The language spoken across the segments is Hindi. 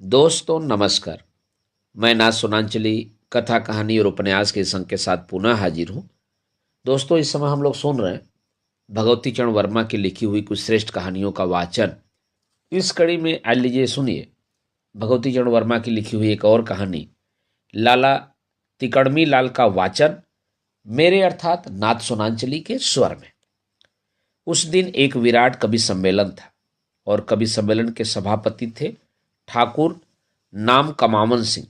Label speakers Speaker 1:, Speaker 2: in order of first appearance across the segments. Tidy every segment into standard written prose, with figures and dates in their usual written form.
Speaker 1: दोस्तों नमस्कार। मैं नाथ सोनांचली कथा कहानी और उपन्यास के संग के साथ पुनः हाजिर हूँ। दोस्तों इस समय हम लोग सुन रहे हैं भगवती चरण वर्मा की लिखी हुई कुछ श्रेष्ठ कहानियों का वाचन। इस कड़ी में आज लीजिए सुनिए भगवती चरण वर्मा की लिखी हुई एक और कहानी लाला तिकड़मी लाल का वाचन मेरे अर्थात नाथ सोनांचली के स्वर में। उस दिन एक विराट कवि सम्मेलन था और कवि सम्मेलन के सभापति थे ठाकुर नाम कमावन सिंह।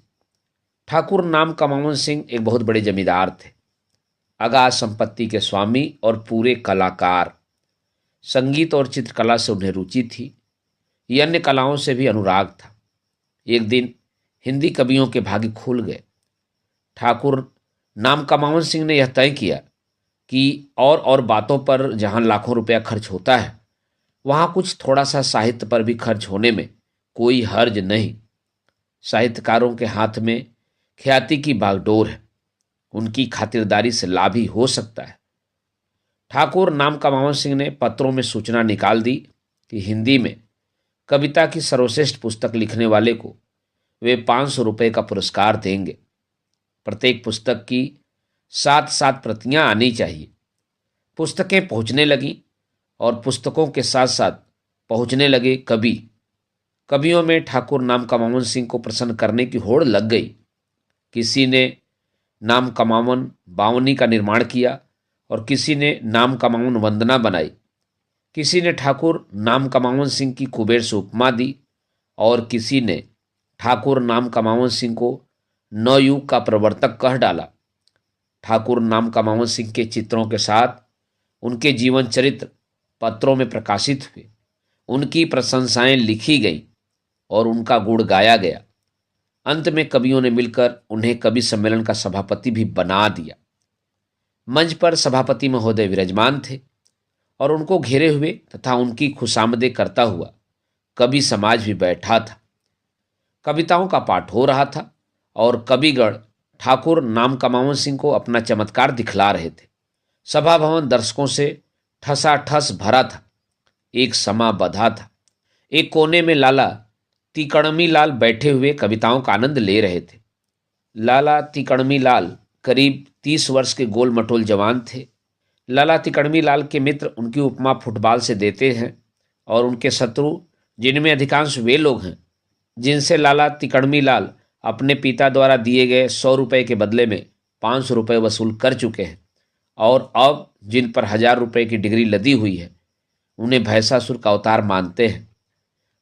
Speaker 1: ठाकुर नाम कमावन सिंह एक बहुत बड़े जमींदार थे, अगाध संपत्ति के स्वामी और पूरे कलाकार। संगीत और चित्रकला से उन्हें रुचि थी, ये अन्य कलाओं से भी अनुराग था। एक दिन हिंदी कवियों के भाग्य खुल गए। ठाकुर नाम कमावन सिंह ने यह तय किया कि और बातों पर जहां लाखों रुपया खर्च होता है वहां कुछ थोड़ा सा साहित्य पर भी खर्च होने में कोई हर्ज नहीं। साहित्यकारों के हाथ में ख्याति की बागडोर है, उनकी खातिरदारी से लाभ ही हो सकता है। ठाकुर नाम कमावन सिंह ने पत्रों में सूचना निकाल दी कि हिंदी में कविता की सर्वश्रेष्ठ पुस्तक लिखने वाले को वे 500 रुपये का पुरस्कार देंगे। प्रत्येक पुस्तक की 7-7 प्रतियां आनी चाहिए। पुस्तकें पहुंचने लगी और पुस्तकों के साथ साथ पहुंचने लगे कवियों में ठाकुर नाम कमावन सिंह को प्रसन्न करने की होड़ लग गई। किसी ने नाम कमावन बावनी का निर्माण किया और किसी ने नाम कमावन वंदना बनाई। किसी ने ठाकुर नाम कमावन सिंह की कुबेर से उपमा दी और किसी ने ठाकुर नाम कमावन सिंह को नवयुग का प्रवर्तक कह डाला। ठाकुर नाम कमावन सिंह के चित्रों के साथ उनके जीवन चरित्र पत्रों में प्रकाशित हुए, उनकी प्रशंसाएं लिखी गई और उनका गुण गाया गया। अंत में कवियों ने मिलकर उन्हें कवि सम्मेलन का सभापति भी बना दिया। मंच पर सभापति महोदय विराजमान थे और उनको घेरे हुए तथा उनकी खुशामदें करता हुआ कवि समाज भी बैठा था। कविताओं का पाठ हो रहा था और कविगण ठाकुर नाम कमावन सिंह को अपना चमत्कार दिखला रहे थे। सभा भवन दर्शकों से ठसाठस भरा था, एक समा बधा था। एक कोने में लाला तिकड़मी लाल बैठे हुए कविताओं का आनंद ले रहे थे। लाला तिकड़मी लाल करीब 30 वर्ष के गोल मटोल जवान थे। लाला तिकड़मी लाल के मित्र उनकी उपमा फुटबॉल से देते हैं और उनके शत्रु, जिनमें अधिकांश वे लोग हैं जिनसे लाला तिकड़मी लाल अपने पिता द्वारा दिए गए 100 रुपये के बदले में 500 रुपये वसूल कर चुके हैं और अब जिन पर 1000 रुपये की डिग्री लदी हुई है, उन्हें भैंसासुर का अवतार मानते हैं।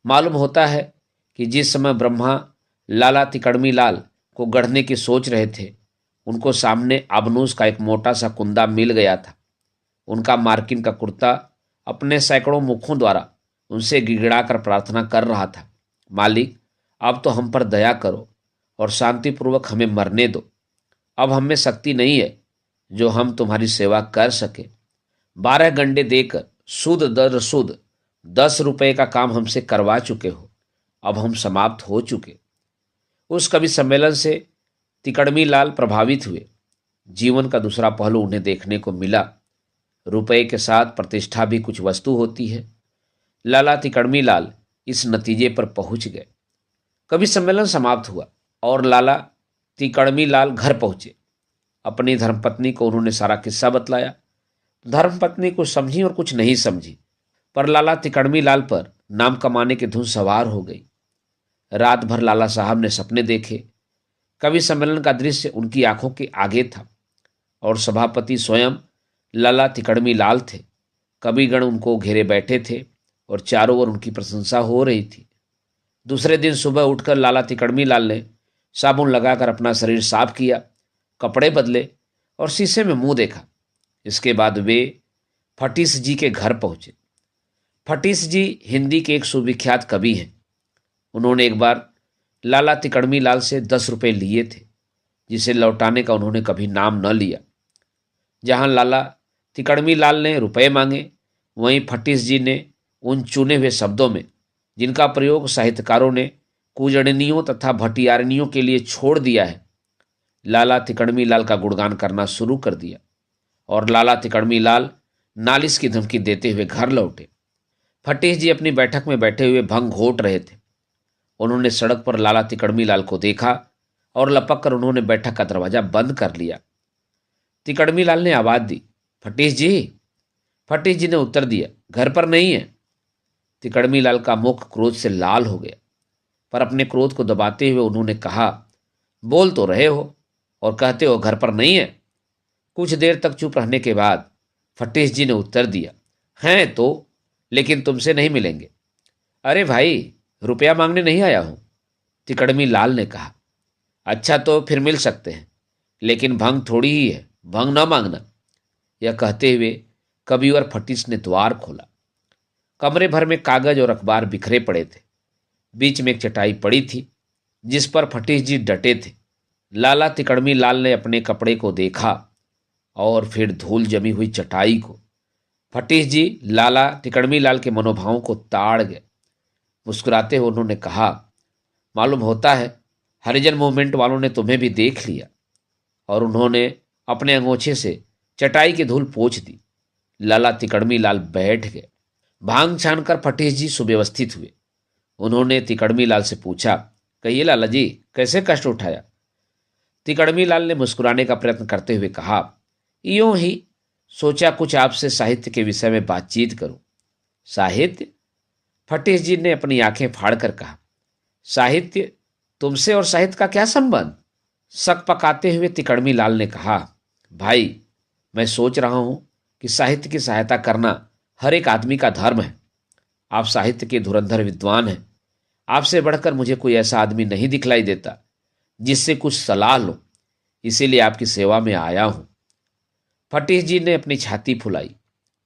Speaker 1: मालूम होता है कि जिस समय ब्रह्मा लाला तिकड़मी लाल को गढ़ने की सोच रहे थे, उनको सामने आबनूस का एक मोटा सा कुंदा मिल गया था। उनका मार्किन का कुर्ता अपने सैकड़ों मुखों द्वारा उनसे गिड़गिड़ाकर प्रार्थना कर रहा था, मालिक अब तो हम पर दया करो और शांतिपूर्वक हमें मरने दो। अब हम में शक्ति नहीं है जो हम तुम्हारी सेवा कर सके। 12 गंडे देकर सुद दर सुद 10 रुपये का काम हमसे करवा चुके हो, अब हम समाप्त हो चुके। उस कवि सम्मेलन से तिकड़मी लाल प्रभावित हुए। जीवन का दूसरा पहलू उन्हें देखने को मिला। रुपये के साथ प्रतिष्ठा भी कुछ वस्तु होती है। लाला तिकड़मी लाल इस नतीजे पर पहुंच गए। कवि सम्मेलन समाप्त हुआ और लाला तिकड़मी लाल घर पहुंचे। अपनी धर्मपत्नी को उन्होंने सारा किस्सा बतलाया। धर्मपत्नी कुछ समझी और कुछ नहीं समझी, पर लाला तिकड़मी लाल पर नाम कमाने की धुन सवार हो गई। रात भर लाला साहब ने सपने देखे। कवि सम्मेलन का दृश्य उनकी आंखों के आगे था और सभापति स्वयं लाला तिकड़मी लाल थे। कविगण उनको घेरे बैठे थे और चारों ओर उनकी प्रशंसा हो रही थी। दूसरे दिन सुबह उठकर लाला तिकड़मी लाल ने साबुन लगाकर अपना शरीर साफ किया, कपड़े बदले और शीशे में मुंह देखा। इसके बाद वे फटीस जी के घर पहुंचे। फटीस जी हिंदी के एक सुविख्यात कवि हैं। उन्होंने एक बार लाला तिकड़मी लाल से 10 रुपये लिए थे, जिसे लौटाने का उन्होंने कभी नाम न लिया। जहां लाला तिकड़मी लाल ने रुपये मांगे, वहीं फटीस जी ने उन चुने हुए शब्दों में, जिनका प्रयोग साहित्यकारों ने कुजड़नियों तथा भटियारनियों के लिए छोड़ दिया है, लाला तिकड़मी लाल का गुणगान करना शुरू कर दिया और लाला तिकड़मी लाल नालिश की धमकी देते हुए घर लौटे। फटीस जी अपनी बैठक में बैठे हुए भंग घोट रहे थे। उन्होंने सड़क पर लाला तिकड़मी लाल को देखा और लपक कर उन्होंने बैठक का दरवाजा बंद कर लिया। तिकड़मी लाल ने आवाज दी, फटीस जी। फटीस जी ने उत्तर दिया, घर पर नहीं है। तिकड़मी लाल का मुख क्रोध से लाल हो गया, पर अपने क्रोध को दबाते हुए उन्होंने कहा, बोल तो रहे हो और कहते हो घर पर नहीं है। कुछ देर तक चुप रहने के बाद फटीस जी ने उत्तर दिया, हैं तो, लेकिन तुमसे नहीं मिलेंगे। अरे भाई, रुपया मांगने नहीं आया हूं, तिकड़मी लाल ने कहा। अच्छा, तो फिर मिल सकते हैं, लेकिन भंग थोड़ी ही है, भंग ना मांगना। यह कहते हुए कविवर फटीस ने द्वार खोला। कमरे भर में कागज और अखबार बिखरे पड़े थे। बीच में एक चटाई पड़ी थी जिस पर फटीस जी डटे थे। लाला तिकड़मी लाल ने अपने कपड़े को देखा और फिर धूल जमी हुई चटाई को। फटीस जी लाला तिकड़मी लाल के मनोभावों को ताड़ गए। मुस्कुराते हुए उन्होंने कहा, मालूम होता है हरिजन मूवमेंट वालों ने तुम्हें भी देख लिया। और उन्होंने अपने अंगोछे से चटाई की धूल पोंछ दी। लाला तिकड़मी लाल बैठ गए। भांग छानकर फटीस जी सुव्यवस्थित हुए। उन्होंने तिकड़मी लाल से पूछा, कहिए लाला जी, कैसे कष्ट उठाया? तिकड़मी लाल ने मुस्कुराने का प्रयत्न करते हुए कहा, यूं ही सोचा कुछ आपसे साहित्य के विषय में बातचीत करूं। साहित्य? फटीस जी ने अपनी आंखें फाड़कर कहा, साहित्य? तुमसे और साहित्य का क्या संबंध? शक पकाते हुए तिकड़मी लाल ने कहा, भाई, मैं सोच रहा हूं कि साहित्य की सहायता करना हर एक आदमी का धर्म है। आप साहित्य के धुरंधर विद्वान हैं। आपसे बढ़कर मुझे कोई ऐसा आदमी नहीं दिखलाई देता जिससे कुछ सलाह लो, इसीलिए आपकी सेवा में आया हूं। फटीस जी ने अपनी छाती फुलाई,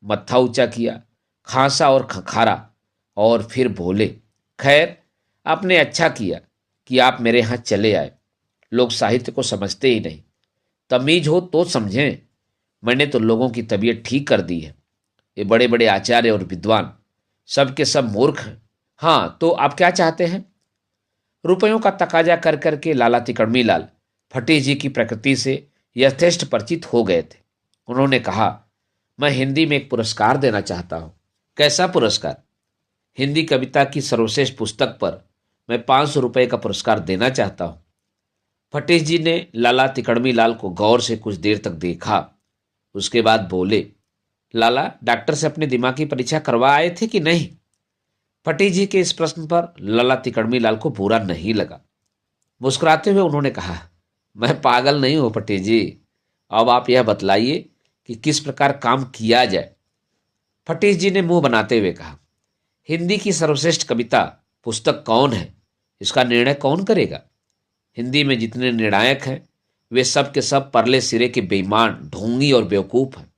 Speaker 1: मत्था ऊंचा किया, खांसा और खखारा और फिर बोले, खैर, आपने अच्छा किया कि आप मेरे यहां चले आए। लोग साहित्य को समझते ही नहीं। तमीज हो तो समझें। मैंने तो लोगों की तबीयत ठीक कर दी है। ये बड़े बड़े आचार्य और विद्वान सब के सब मूर्ख हैं। हाँ, तो आप क्या चाहते हैं? रुपयों का तकाजा कर करके लाला तिकड़मी लाल फटीस जी की प्रकृति से यथेष्ट परिचित हो गए थे। उन्होंने कहा, मैं हिंदी में एक पुरस्कार देना चाहता हूं। कैसा पुरस्कार? हिंदी कविता की सर्वश्रेष्ठ पुस्तक पर मैं 500 रुपये का पुरस्कार देना चाहता हूं। फटीस जी ने लाला तिकड़मी लाल को गौर से कुछ देर तक देखा। उसके बाद बोले, लाला, डॉक्टर से अपनी दिमाग की परीक्षा करवा आए थे कि नहीं? फटीस जी के इस प्रश्न पर लाला तिकड़मी लाल को बुरा नहीं लगा। मुस्कुराते हुए उन्होंने कहा, मैं पागल नहीं हूं फटीस जी। अब आप यह बतलाइए कि किस प्रकार काम किया जाए। फटीस जी ने मुंह बनाते हुए कहा, हिंदी की सर्वश्रेष्ठ कविता पुस्तक कौन है, इसका निर्णय कौन करेगा? हिंदी में जितने निर्णायक हैं वे सब के सब परले सिरे के बेईमान, ढोंगी और बेवकूफ हैं।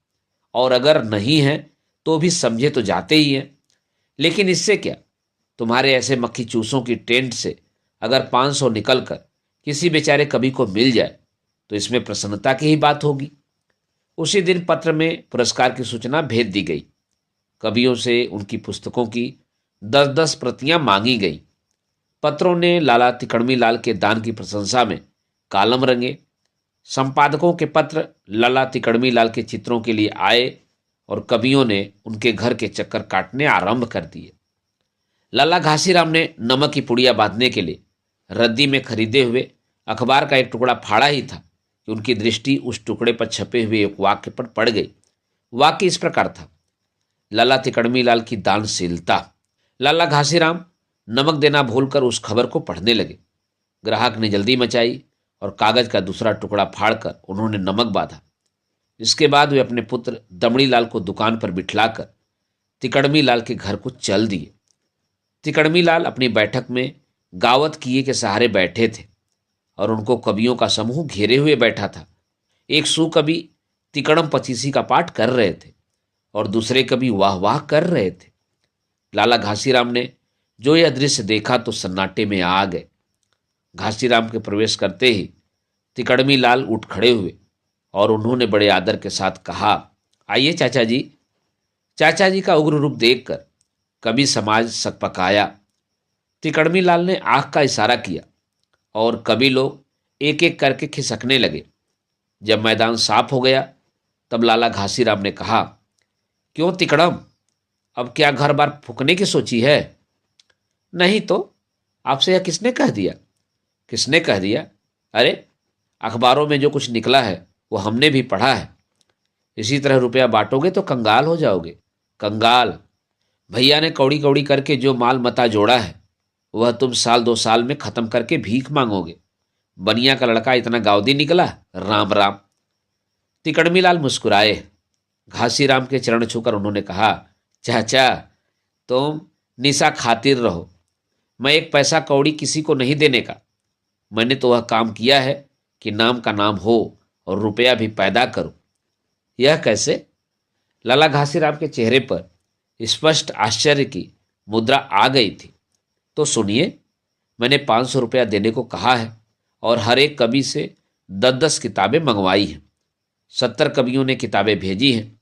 Speaker 1: और अगर नहीं हैं तो भी समझे तो जाते ही हैं। लेकिन इससे क्या? तुम्हारे ऐसे मक्खी चूसों की टेंट से अगर 500 निकल कर किसी बेचारे कवि को मिल जाए तो इसमें प्रसन्नता की ही बात होगी। उसी दिन पत्र में पुरस्कार की सूचना भेज दी गई। कवियों से उनकी पुस्तकों की 10-10 प्रतियां मांगी गई। पत्रों ने लाला तिकड़मी लाल के दान की प्रशंसा में कालम रंगे। संपादकों के पत्र लाला तिकड़मी लाल के चित्रों के लिए आए और कवियों ने उनके घर के चक्कर काटने आरंभ कर दिए। लाला घासीराम ने नमक की पुड़िया बांधने के लिए रद्दी में खरीदे हुए अखबार का एक टुकड़ा फाड़ा ही था कि उनकी दृष्टि उस टुकड़े पर छपे हुए एक वाक्य पर पड़ गई। वाक्य इस प्रकार था, लाला तिकड़मी लाल की दानशीलता। लाला घासीराम नमक देना भूलकर उस खबर को पढ़ने लगे। ग्राहक ने जल्दी मचाई और कागज का दूसरा टुकड़ा फाड़कर उन्होंने नमक बांधा। इसके बाद वे अपने पुत्र दमड़ी लाल को दुकान पर बिठलाकर तिकड़मी लाल के घर को चल दिए। तिकड़मी लाल अपनी बैठक में गावत किए के सहारे बैठे थे और उनको कवियों का समूह घेरे हुए बैठा था। एक सुकवि तिकड़म पचीसी का पाठ कर रहे थे और दूसरे कवि वाह वाह कर रहे थे। लाला घासीराम ने जो यह दृश्य देखा तो सन्नाटे में आ गए। घासीराम के प्रवेश करते ही तिकड़मी लाल उठ खड़े हुए और उन्होंने बड़े आदर के साथ कहा, आइए चाचा जी। चाचा जी का उग्र रूप देखकर कवि समाज सकपकाया। तिकड़मी लाल ने आंख का इशारा किया और कवि लोग एक एक करके खिसकने लगे। जब मैदान साफ हो गया तब लाला घासीराम ने कहा, क्यों तिकड़म, अब क्या घर बार फूकने की सोची है? नहीं तो, आपसे यह किसने कह दिया? किसने कह दिया? अरे, अखबारों में जो कुछ निकला है वो हमने भी पढ़ा है। इसी तरह रुपया बांटोगे तो कंगाल हो जाओगे। कंगाल? भैया ने कौड़ी कौड़ी करके जो माल मता जोड़ा है वह तुम साल 2 साल में खत्म करके भीख मांगोगे। बनिया का लड़का इतना गावदी निकला? राम राम। तिकड़मीलाल मुस्कुराए। घासीराम के चरण छूकर उन्होंने कहा, चाचा, तुम निशा खातिर रहो। मैं एक पैसा कौड़ी किसी को नहीं देने का। मैंने तो वह काम किया है कि नाम का नाम हो और रुपया भी पैदा करूं। यह कैसे? लाला घासीराम के चेहरे पर स्पष्ट आश्चर्य की मुद्रा आ गई थी। तो सुनिए, मैंने 500 रुपया देने को कहा है और हर एक कवि से 10-10 किताबें मंगवाई हैं। 70 कवियों ने किताबें भेजी हैं।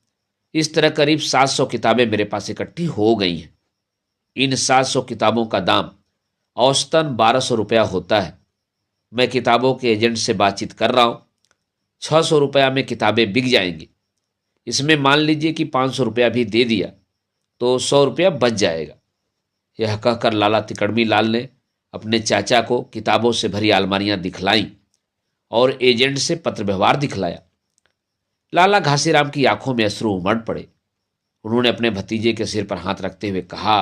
Speaker 1: इस तरह करीब 700 किताबें मेरे पास इकट्ठी हो गई हैं। इन 700 किताबों का दाम औसतन 1200 रुपया होता है। मैं किताबों के एजेंट से बातचीत कर रहा हूँ। 600 रुपया में किताबें बिक जाएंगी। इसमें मान लीजिए कि 500 रुपया भी दे दिया तो 100 रुपया बच जाएगा। यह कहकर लाला तिकड़मी लाल ने अपने चाचा को किताबों से भरी अलमारियां दिखलाईं और एजेंट से पत्र व्यवहार दिखलाया। लाला घासीराम की आंखों में अश्रु उमड़ पड़े। उन्होंने अपने भतीजे के सिर पर हाथ रखते हुए कहा,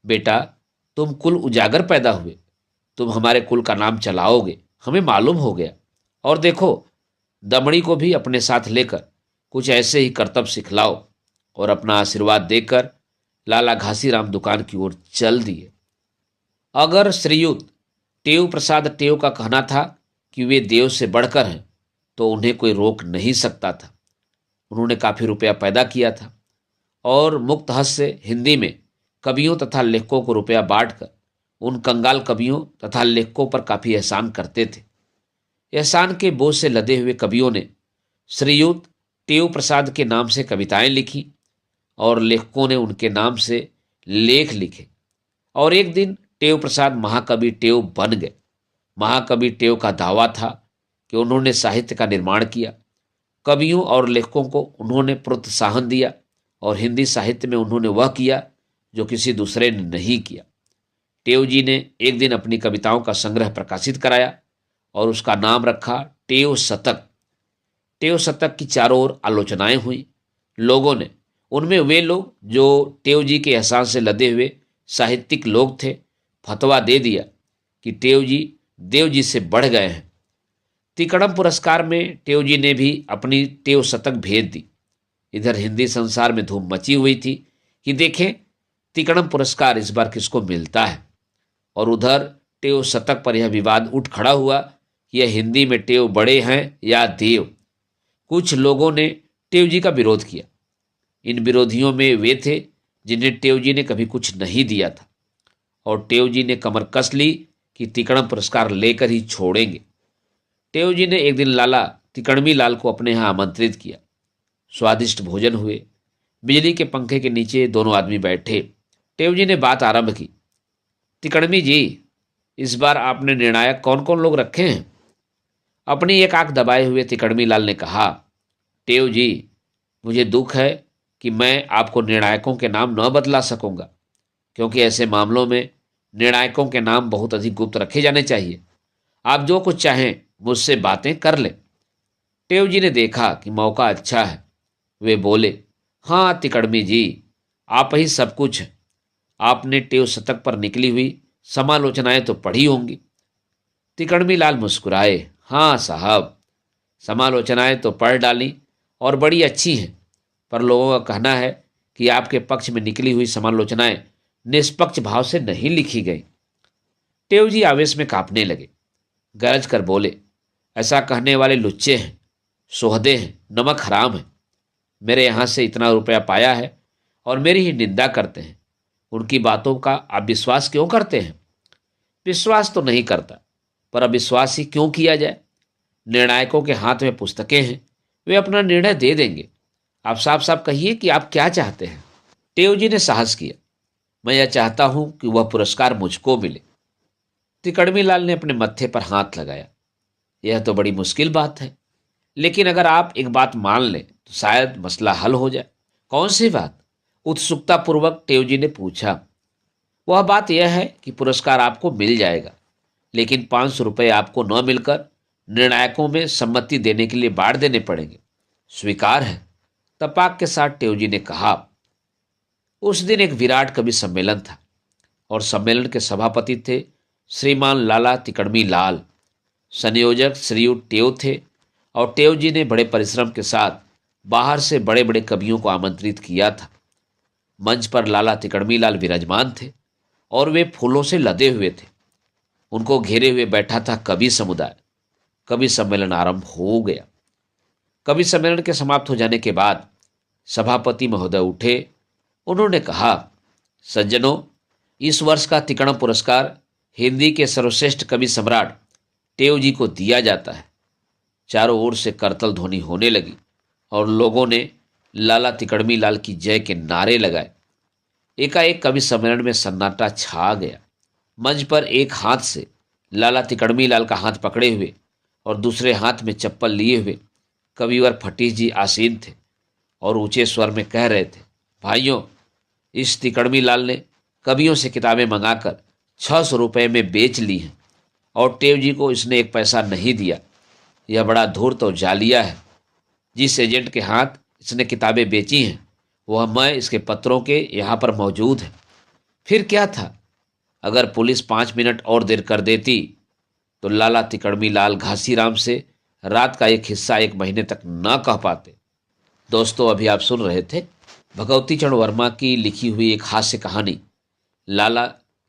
Speaker 1: बेटा, तुम कुल उजागर पैदा हुए। तुम हमारे कुल का नाम चलाओगे, हमें मालूम हो गया। और देखो, दमड़ी को भी अपने साथ लेकर कुछ ऐसे ही कर्तव्य सिखलाओ। और अपना आशीर्वाद देकर लाला घासीराम दुकान की ओर चल दिए। अगर श्रीयुत टेव प्रसाद टेव का कहना था कि वे देव से बढ़कर हैं तो उन्हें कोई रोक नहीं सकता था। उन्होंने काफी रुपया पैदा किया था और मुक्त हस्त से हिंदी में कवियों तथा लेखकों को रुपया बांटकर उन कंगाल कवियों तथा लेखकों पर काफी एहसान करते थे। एहसान के बोझ से लदे हुए कवियों ने श्रीयुत टेव प्रसाद के नाम से कविताएं लिखी और लेखकों ने उनके नाम से लेख लिखे। और एक दिन टेव प्रसाद महाकवि टेव बन गए। महाकवि टेव का दावा था कि उन्होंने साहित्य का निर्माण किया। कवियों और लेखकों को उन्होंने प्रोत्साहन दिया और हिंदी साहित्य में उन्होंने वह किया जो किसी दूसरे ने नहीं किया। टेव जी ने एक दिन अपनी कविताओं का संग्रह प्रकाशित कराया और उसका नाम रखा टेव शतक। टेव शतक की चारों ओर आलोचनाएं हुई। लोगों ने, उनमें वे लोग जो टेव जी के एहसान से लदे हुए साहित्यिक लोग थे, फतवा दे दिया कि टेव जी देव जी से बढ़ गए हैं। तिकड़म पुरस्कार में टेव जी ने भी अपनी टेव शतक भेज दी। इधर हिंदी संसार में धूम मची हुई थी कि देखें तिकड़म पुरस्कार इस बार किसको मिलता है। और उधर टेव शतक पर यह विवाद उठ खड़ा हुआ कि यह हिंदी में टेव बड़े हैं या देव। कुछ लोगों ने टेव जी का विरोध किया। इन विरोधियों में वे थे जिन्हें टेव जी ने कभी कुछ नहीं दिया था और टेव जी ने कमर कस ली कि तिकड़म पुरस्कार लेकर ही छोड़ेंगे। टेव जी ने एक दिन लाला तिकड़मी लाल को अपने यहाँ आमंत्रित किया। स्वादिष्ट भोजन हुए। बिजली के पंखे के नीचे दोनों आदमी बैठे। टेव जी ने बात आरंभ की, तिकड़मी जी, इस बार आपने निर्णायक कौन कौन लोग रखे हैं? अपनी एक आंख दबाए हुए तिकड़मी लाल ने कहा, टेव जी, मुझे दुख है कि मैं आपको निर्णायकों के नाम न बतला सकूंगा, क्योंकि ऐसे मामलों में निर्णायकों के नाम बहुत अधिक गुप्त रखे जाने चाहिए। आप जो कुछ चाहें मुझसे बातें कर लें। टेव जी ने देखा कि मौका अच्छा है। वे बोले, हाँ तिकड़मी जी, आप ही सब कुछ हैं। आपने टेव शतक पर निकली हुई समालोचनाएं तो पढ़ी होंगी। तिकड़मी लाल मुस्कुराए, हाँ साहब, समालोचनाएं तो पढ़ डाली और बड़ी अच्छी हैं, पर लोगों का कहना है कि आपके पक्ष में निकली हुई समालोचनाएं निष्पक्ष भाव से नहीं लिखी गई। टेव जी आवेश में कांपने लगे। गरज कर बोले, ऐसा कहने वाले लुच्चे हैं, सोहदे हैं, नमक हराम है। मेरे यहाँ से इतना रुपया पाया है और मेरी ही निंदा करते हैं। उनकी बातों का आप विश्वास क्यों करते हैं? विश्वास तो नहीं करता, पर अब विश्वास ही क्यों किया जाए? निर्णायकों के हाथ में पुस्तकें हैं, वे अपना निर्णय दे देंगे। आप साफ साफ कहिए कि आप क्या चाहते हैं। टेव जी ने साहस किया, मैं यह चाहता हूं कि वह पुरस्कार मुझको मिले। तिकड़मी लाल ने अपने मत्थे पर हाथ लगाया, यह तो बड़ी मुश्किल बात है, लेकिन अगर आप एक बात मान लें तो शायद मसला हल हो जाए। कौन सी बात? उत्सुकता पूर्वक टेव जी ने पूछा। वह बात यह है कि पुरस्कार आपको मिल जाएगा, लेकिन 500 रुपये आपको न मिलकर निर्णायकों में सम्मति देने के लिए बांट देने पड़ेंगे। स्वीकार है? तपाक के साथ टेवजी ने कहा। उस दिन एक विराट कवि सम्मेलन था और सम्मेलन के सभापति थे श्रीमान लाला तिकड़मी लाल। संयोजक श्रीयुत टेव थे और टेव जी ने बड़े परिश्रम के साथ बाहर से बड़े बड़े कवियों को आमंत्रित किया था। मंच पर लाला तिकड़मी लाल विराजमान थे और वे फूलों से लदे हुए थे। उनको घेरे हुए बैठा था कवि समुदाय। कवि सम्मेलन आरंभ हो गया। कवि सम्मेलन के समाप्त हो जाने के बाद सभापति महोदय उठे। उन्होंने कहा, सज्जनों, इस वर्ष का तिकड़म पुरस्कार हिंदी के सर्वश्रेष्ठ कवि सम्राट टेव जी को दिया जाता है। चारों ओर से करतल ध्वनि होने लगी और लोगों ने लाला तिकड़मी लाल की जय के नारे लगाए। एकाएक कवि सम्मेलन में सन्नाटा छा गया। मंच पर एक हाथ से लाला तिकड़मी लाल का हाथ पकड़े हुए और दूसरे हाथ में चप्पल लिए हुए कविवर फटीस जी आसीन थे और ऊंचे स्वर में कह रहे थे, भाइयों, इस तिकड़मी लाल ने कवियों से किताबें मंगाकर 600 रुपये में बेच ली हैं और टेव जी को इसने एक पैसा नहीं दिया। यह बड़ा धूर्त और जालिया है। जिस एजेंट के हाथ इसने किताबें बेची हैं वह मैं इसके पत्रों के यहाँ पर मौजूद है। फिर क्या था, अगर पुलिस 5 मिनट और देर कर देती तो लाला तिकड़मी लाल घासीराम से रात का एक हिस्सा 1 महीने तक न कह पाते। दोस्तों, अभी आप सुन रहे थे भगवती चरण वर्मा की लिखी हुई एक हास्य कहानी लाला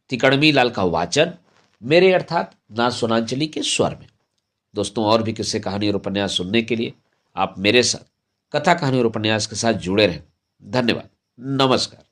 Speaker 1: तिकड़मी लाल का वाचन मेरे अर्थात ना सोनांचली के स्वर में। दोस्तों, और भी किस्से, कहानी और उपन्यास सुनने के लिए आप मेरे साथ कथा, कहानी और उपन्यास के साथ जुड़े रहें। धन्यवाद। नमस्कार।